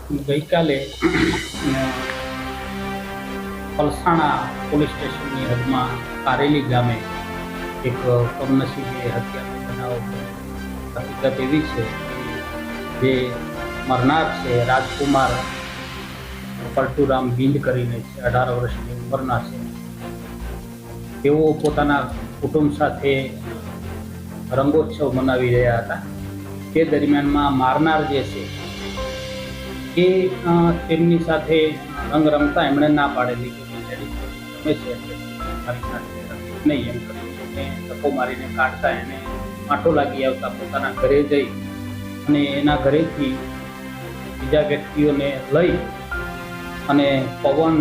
ગઈકાલે પલસાણા પોલીસ સ્ટેશનની હદમાં કારેલી ગામે એક કમનસીબે હત્યાનો બનાવ થયો. હકીકત એવી છે કે જે મરનાર છે રાજકુમાર પલટુરામ બિંદ કરીને છે, 18 વર્ષની ઉંમરના છે. તેઓ પોતાના કુટુંબ સાથે રંગોત્સવ મનાવી રહ્યા હતા. તે દરમિયાનમાં મારનાર જે છે એ તેમની સાથે રંગ રમતા એમણે ના પાડેલી કે તમે છે મારી સાથે નહીં એમ કરીને ધક્કો મારીને કાઢતા એને માઠો લાગી આવતા પોતાના ઘરે જઈ અને એના ઘરેથી બીજા વ્યક્તિઓને લઈ અને પવન,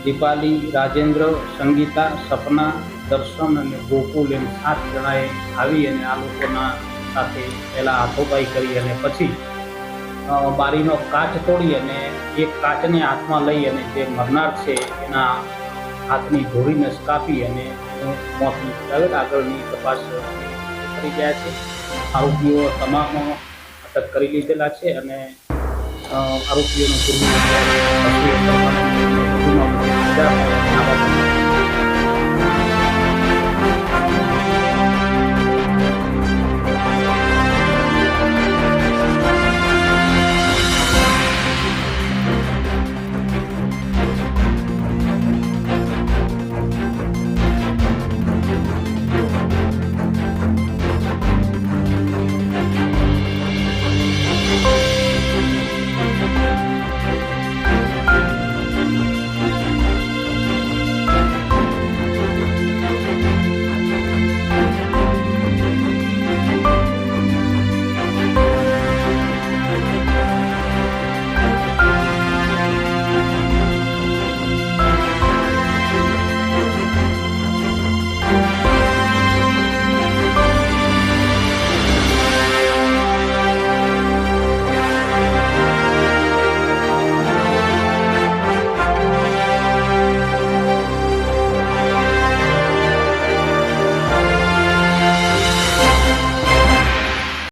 દીપાલી, રાજેન્દ્ર, સંગીતા, સપના, દર્શન અને ગોકુલ એમ 7 જણાએ આવી અને આ લોકોના સાથે પહેલાં હાથોપાઈ કરી અને પછી બારીનો કાચ તોડી અને એક કાચને હાથમાં લઈ અને જે મરનાર છે એના હાથની ધોરીને કાપી અને મોત નીપજાવે. આગળની તપાસ કરી ગયા છે. આરોપીઓ તમામ અટક કરી લીધેલા છે અને આરોપીઓનો પૂર્વ